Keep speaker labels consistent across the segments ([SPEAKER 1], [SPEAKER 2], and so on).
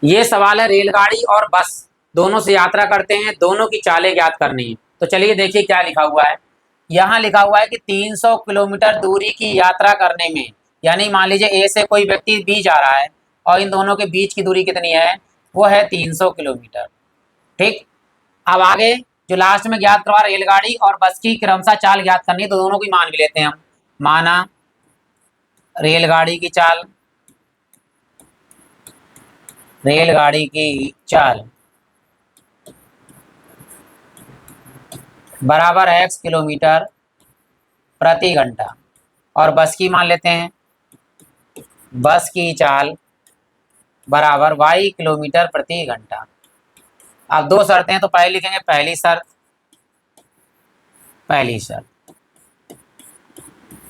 [SPEAKER 1] ये सवाल है रेलगाड़ी और बस दोनों से यात्रा करते हैं, दोनों की चालें ज्ञात करनी है। तो चलिए देखिए क्या लिखा हुआ है। यहाँ लिखा हुआ है कि 300 किलोमीटर दूरी की यात्रा करने में, यानी मान लीजिए ए से कोई व्यक्ति बी जा रहा है और इन दोनों के बीच की दूरी कितनी है, वो है 300 किलोमीटर। ठीक, अब आगे जो लास्ट में ज्ञात करवा रेलगाड़ी और बस की क्रमशः चाल ज्ञात करनी है, तो दोनों की मान भी लेते हैं हम। माना रेलगाड़ी की चाल, रेलगाड़ी की चाल बराबर है x किलोमीटर प्रति घंटा, और बस की मान लेते हैं, बस की चाल बराबर y किलोमीटर प्रति घंटा। अब दो शर्तें हैं तो पहले लिखेंगे पहली शर्त। पहली शर्त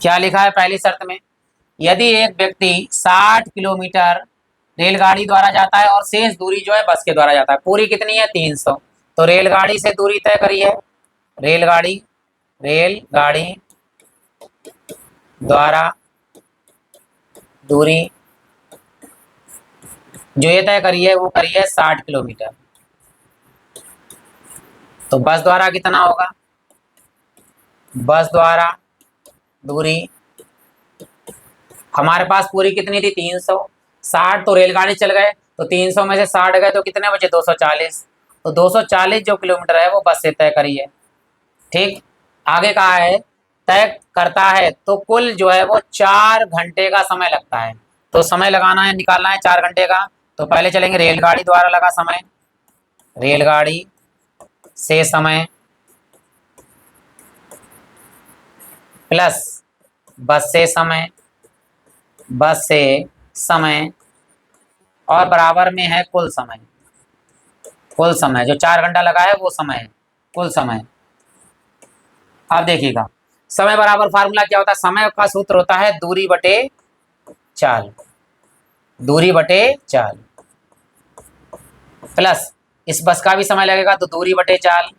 [SPEAKER 1] क्या लिखा है पहली शर्त में, यदि एक व्यक्ति 60 किलोमीटर रेलगाड़ी द्वारा जाता है और शेष दूरी जो है बस के द्वारा जाता है, पूरी कितनी है 300, तो रेलगाड़ी से दूरी तय करिए। रेलगाड़ी द्वारा दूरी जो ये तय करिए वो करिए 60 किलोमीटर। तो बस द्वारा कितना होगा, बस द्वारा दूरी हमारे पास पूरी कितनी थी 300, 60 तो रेलगाड़ी चल गए तो 300 में से 60 गए तो कितने बचे 240, तो 240 जो किलोमीटर है वो बस से तय करिए। ठीक, आगे कहा है तय करता है तो कुल जो है वो 4 घंटे का समय लगता है। तो समय लगाना है, निकालना है 4 घंटे का, तो पहले चलेंगे रेलगाड़ी द्वारा लगा समय, रेलगाड़ी से समय प्लस बस से समय, बस से समय और बराबर में है कुल समय। कुल समय जो 4 घंटा लगा है वो समय है, कुल समय। अब देखिएगा समय बराबर फार्मूला क्या होता है, समय का सूत्र होता है दूरी बटे चाल, दूरी बटे चाल प्लस इस बस का भी समय लगेगा तो दूरी बटे चाल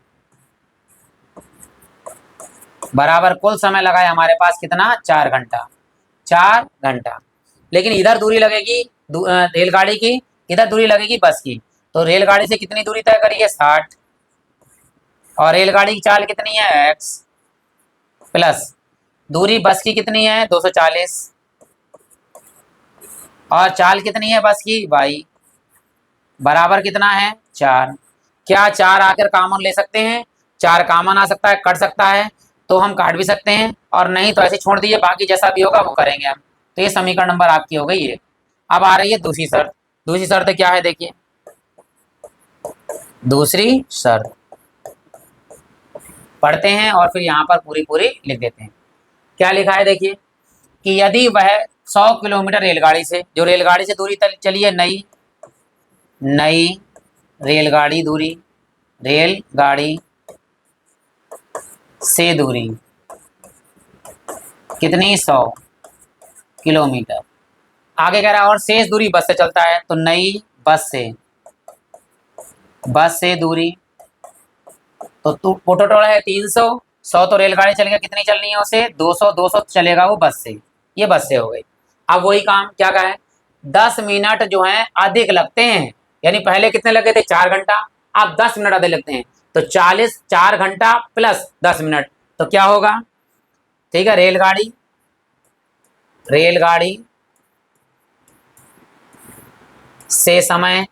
[SPEAKER 1] बराबर कुल समय लगा है हमारे पास कितना 4 घंटा, 4 घंटा। लेकिन इधर दूरी लगेगी रेलगाड़ी की, इधर दूरी लगेगी बस की, तो रेलगाड़ी से कितनी दूरी तय करिए 60 और रेलगाड़ी की चाल कितनी है x प्लस दूरी बस की कितनी है 240 और चाल कितनी है बस की y बराबर कितना है 4। क्या 4 आकर कॉमन ले सकते हैं, 4 कॉमन आ सकता है, कट सकता है, तो हम काट भी सकते हैं और नहीं तो ऐसे छोड़ दीजिए, बाकी जैसा भी होगा वो करेंगे हम। तो ये समीकरण नंबर आपकी हो गई है। अब आ रही है दूसरी शर्त। दूसरी शर्त क्या है देखिए, दूसरी शर्त पढ़ते हैं और फिर यहाँ पर पूरी लिख देते हैं। क्या लिखा है देखिए कि यदि वह 100 किलोमीटर रेलगाड़ी से, जो रेलगाड़ी से दूरी चली है नई रेलगाड़ी दूरी, रेलगाड़ी से दूरी कितनी 100 किलोमीटर, आगे कह रहा है और शेष दूरी बस से चलता है, तो नई बस से दूरी तो टोटल है 300, 100 तो रेलगाड़ी चलेगा, कितनी चलनी है उसे 200, 200 चलेगा वो बस से, ये बस से हो गई। अब वही काम क्या कहा है 10 मिनट जो है अधिक लगते हैं, यानी पहले कितने लगे थे 4 घंटा, अब 10 मिनट अधिक लगते हैं, तो 4 घंटा प्लस 10 मिनट, तो क्या होगा, ठीक है रेलगाड़ी से समय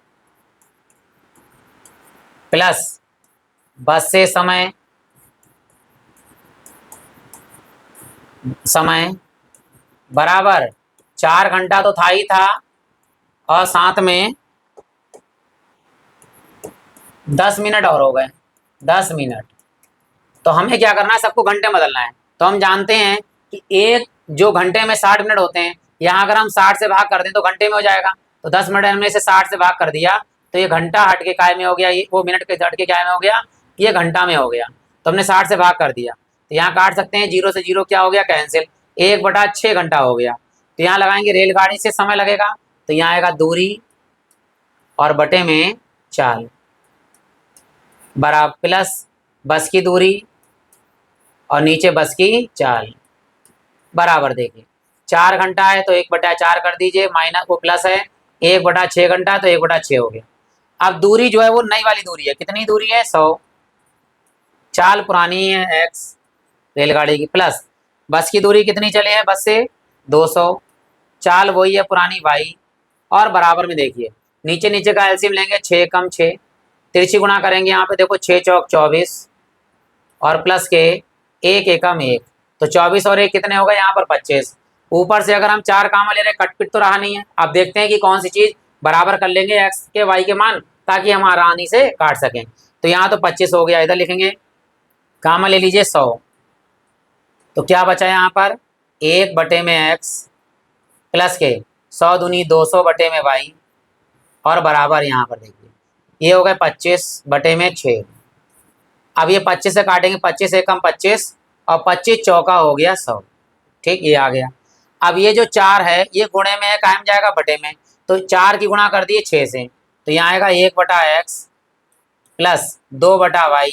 [SPEAKER 1] प्लस बस से समय बराबर 4 घंटा तो था ही था और साथ में 10 मिनट और हो गए, 10 मिनट। तो हमें क्या करना है, सबको घंटे में बदलना है। तो हम जानते हैं कि एक जो घंटे में 60 मिनट होते हैं, यहाँ अगर हम 60 से भाग कर दें तो घंटे में हो जाएगा, तो 10 मिनट में से 60 से भाग कर दिया तो ये घंटा हट के काय में हो गया, ये वो मिनट के हट के काय में हो गया, ये घंटा में हो गया। तो हमने 60 से भाग कर दिया, तो यहाँ काट सकते हैं, 0 से 0 क्या हो गया कैंसिल, 1/6 घंटा हो गया। तो यहाँ लगाएंगे रेलगाड़ी से समय लगेगा, तो यहाँ आएगा दूरी और बटे में चाल बराबर प्लस बस की दूरी और नीचे बस की चाल बराबर, देखिए 4 घंटा है तो 1/4 कर दीजिए, माइनस वो प्लस है 1/6 घंटा, तो 1/6 हो गया। अब दूरी जो है वो नई वाली दूरी है, कितनी दूरी है 100, चाल पुरानी है x रेलगाड़ी की, प्लस बस की दूरी कितनी चले हैं बस से 200, चाल वही है पुरानी y, और बराबर में देखिए नीचे नीचे का एलसीएम लेंगे 6 कम 6, तिरछी गुणा करेंगे यहाँ पे देखो 6 चौक 24 और प्लस के 1 एकम 1, तो 24 और 1 कितने हो गए यहाँ पर 25। ऊपर से अगर हम 4 कामा ले रहे हैं कट पिट तो रहा नहीं है। अब देखते हैं कि कौन सी चीज बराबर कर लेंगे x के y के मान, ताकि हम आसानी से काट सकें। तो यहाँ तो 25 हो गया, इधर लिखेंगे कामा ले लीजिए 100, तो क्या बचा यहाँ पर 1/x प्लस के 100 दूनी 200 बटे में y, और बराबर यहाँ पर देखिए ये हो गए 25/6। अब ये 25 से काटेंगे, 25 एकम 25 और 25 चौका हो गया 100, ठीक ये आ गया। अब ये जो 4 है ये गुणे में है, कायम जाएगा बटे में, तो 4 की गुणा कर दिए 6 से, तो यहाँ आएगा 1/x प्लस 2/y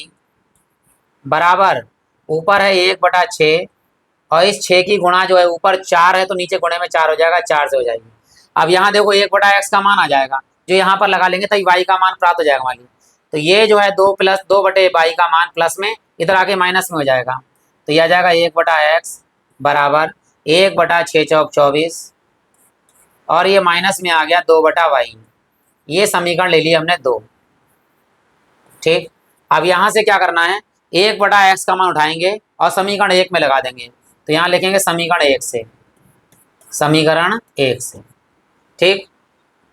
[SPEAKER 1] बराबर ऊपर है 1/6, और इस 6 की गुणा जो है ऊपर 4 है तो नीचे गुणे में 4 हो जाएगा, 4 से हो जाएगी। अब यहाँ देखो 1/x का मान आ जाएगा, जो यहाँ पर लगा लेंगे तभी y का मान प्राप्त हो जाएगा हमारी। तो ये जो है 2 प्लस 2/y का मान प्लस में, इधर आके माइनस में हो जाएगा, तो ये आ जाएगा 1/x बराबर 1/6 चौक 24, और ये माइनस में आ गया 2/y। ये समीकरण ले लिया हमने 2, ठीक। अब यहाँ से क्या करना है, 1/x का मान उठाएंगे और समीकरण 1 में लगा देंगे, तो यहाँ लिखेंगे समीकरण 1 से, समीकरण 1 से, ठीक।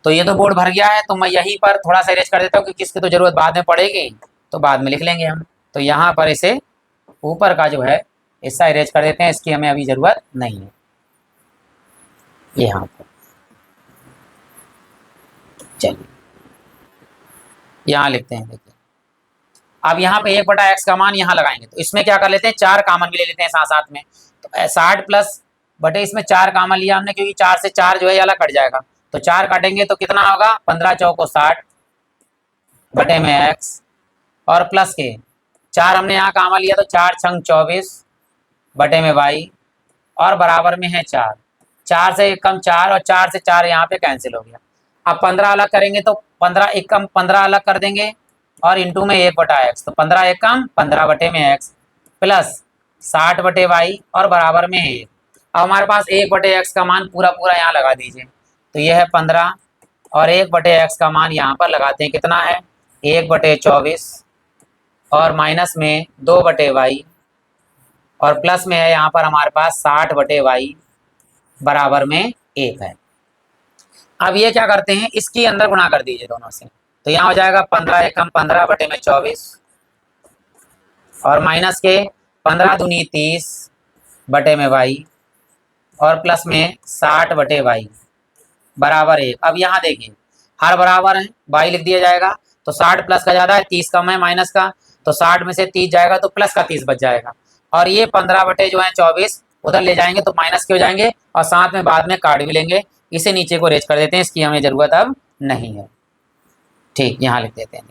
[SPEAKER 1] तो ये तो बोर्ड भर गया है, तो मैं यहीं पर थोड़ा सा अरेंज कर देता हूँ कि किसकी तो जरूरत बाद में पड़ेगी, तो बाद में लिख लेंगे हम। तो यहाँ पर इसे ऊपर का जो है हिस्सा अरेंज कर देते हैं, इसकी हमें अभी जरूरत नहीं है। यहाँ पर चलिए यहाँ लिखते हैं, देखिए अब यहाँ पे 1/x का मान यहाँ लगाएंगे, तो इसमें क्या कर लेते हैं 4 कामन भी ले लेते हैं साथ साथ में, तो 60 प्लस बटे इसमें 4 कामन लिया हमने, क्योंकि 4 से 4 जो है अलग कट जाएगा, तो 4 काटेंगे तो कितना होगा 15 चौको 60 बटे में x, और प्लस के 4 हमने यहाँ कामन लिया तो 4 छंग 24 बटे में y, और बराबर में है 4, 4 से एक कम 4 और 4 से 4 यहाँ पे कैंसिल हो गया। अब 15 अलग करेंगे तो 15 एक कम 15 अलग कर देंगे और इंटू में 1/x, तो 15 एक कम 15 बटे में x प्लस 60 बटे y और बराबर में है 1। अब हमारे पास 1/x का मान पूरा पूरा यहाँ लगा दीजिए, तो यह है 15 और 1/x का मान यहाँ पर लगाते हैं, कितना है 1/24 और माइनस में 2/y और प्लस में है यहाँ पर हमारे पास 60/y बराबर में 1 है। अब ये क्या करते हैं, इसकी अंदर गुणा कर दीजिए दोनों से, तो यहाँ हो जाएगा 15 एकम 15 बटे में 24 और माइनस के 15 दूनी 30 बटे में y और प्लस में 60/y बराबर 1। अब यहाँ देखिए हर बराबर है, y लिख दिया जाएगा, तो 60 प्लस का ज़्यादा है 30 कम है माइनस का, तो 60 में से 30 जाएगा तो प्लस का 30 बच जाएगा, और ये 15 बटे जो है 24 उधर ले जाएंगे तो माइनस के हो जाएंगे, और साथ में बाद में काट भी लेंगे। इसे नीचे को रेज कर देते हैं, इसकी हमें ज़रूरत अब नहीं है, ठीक यहाँ लिख देते हैं।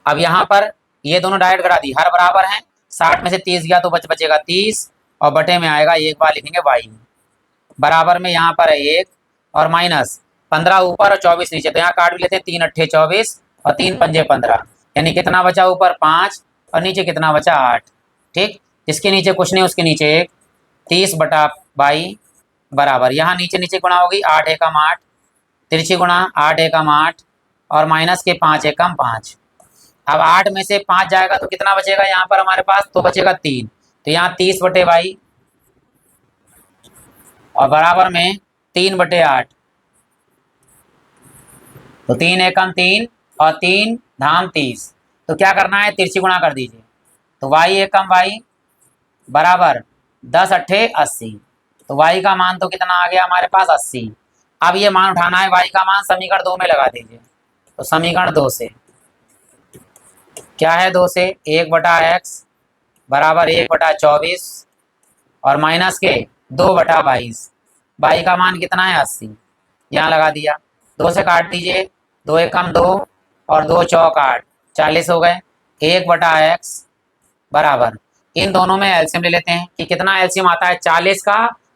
[SPEAKER 1] अब यहाँ पर ये दोनों डायरेक्ट करा दी, हर बराबर हैं, 60 में से 30 गया तो बचेगा 30 और बटे में आएगा एक बार लिखेंगे y बराबर में यहाँ पर है 1 और माइनस 15 ऊपर और 24 नीचे, तो यहाँ काट भी लेते हैं 3 अट्ठे 24 और 3 पंजे 15, यानी कितना बचा ऊपर 5 और नीचे कितना बचा 8, ठीक। जिसके नीचे कुछ नहीं उसके नीचे 1, 30/22 बराबर यहाँ नीचे नीचे गुणा होगी 8 एकम 8, तिरछी गुणा 8 एकम 8 और माइनस के 5 एकम 5। अब 8 में से 5 जाएगा तो कितना बचेगा यहाँ पर हमारे पास, तो बचेगा 3, तो यहाँ 30/y और बराबर में 3/8, तो 3 एकम 3 और 3 धाम 30, तो क्या करना है तिरछी गुणा कर दीजिए, तो y एकम y बराबर 10 अट्ठे 80, तो y का मान तो कितना आ गया हमारे पास 80। अब ये मान उठाना है y का मान, समीकरण 2 में लगा दीजिए, तो समीकरण 2 से क्या है, 2 से 1/x बराबर 1/24 और माइनस के 2/22, y का मान कितना है 80, यहाँ लगा दिया, 2 से काट दीजिए, 2 एकम 2 और 2 चौक 8, 40 हो गए, 1/x बराबर इन दोनों में एलसीएम ले लेते हैं कि कितना एलसीएम आता है 40 का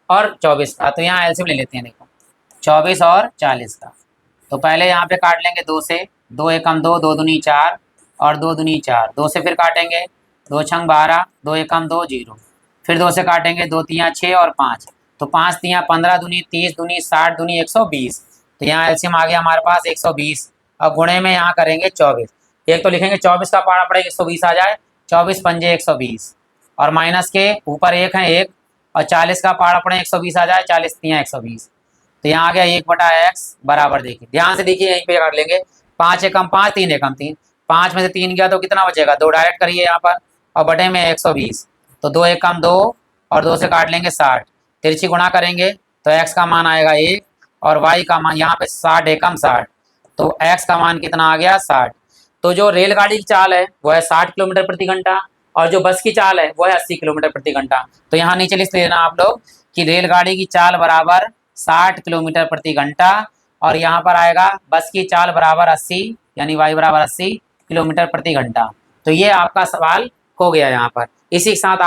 [SPEAKER 1] और 24 का, तो यहाँ एलसीएम ले लेते हैं, देखो 24 और 40 का, तो पहले यहाँ पे काट लेंगे 2 से, 2 एकम 2, 2 दूनी 4 और 2 दूनी 4, 2 से फिर काटेंगे 2 छंग 12, 2 एकम 2 0, फिर 2 से काटेंगे 2 तियाँ 6 और 5, तो 5 तियाँ 15 दूनी 30 दूनी 60 दूनी 120, तो यहाँ एलसीएम आ गया हमारे पास 120। अब गुणे में यहाँ करेंगे 24, एक तो लिखेंगे 24 का पारा पड़ेगा 120 आ जाए, 24 पंजे 120 और माइनस के ऊपर एक है 1 और 40 का पारा पड़े 120 आ जाए, 40 तियाँ 120, तो यहाँ आ गया 1/x बराबर, देखिए ध्यान से देखिए यहीं पे कर लेंगे 5 एकम 5 3 एकम 3, 5 में से 3 गया तो कितना बचेगा 2, डायरेक्ट करिए यहाँ पर और बटे में 120, तो 2 एकम 2 और 2 से काट लेंगे 60, तिरछी गुणा करेंगे तो x का मान आएगा 1 और y का मान यहाँ पे 60 एकम 60, तो x का मान कितना आ गया 60। तो जो रेलगाड़ी की चाल है वो है 60 किलोमीटर प्रति घंटा और जो बस की चाल है वो है 80 किलोमीटर प्रति घंटा। तो यहाँ नीचे लिख देना आप लोग कि रेलगाड़ी की चाल बराबर 60 किलोमीटर प्रति घंटा और यहाँ पर आएगा बस की चाल बराबर 80, यानी y बराबर 80 किलोमीटर प्रति घंटा। तो ये आपका सवाल हो गया यहाँ पर। इसी के साथ आप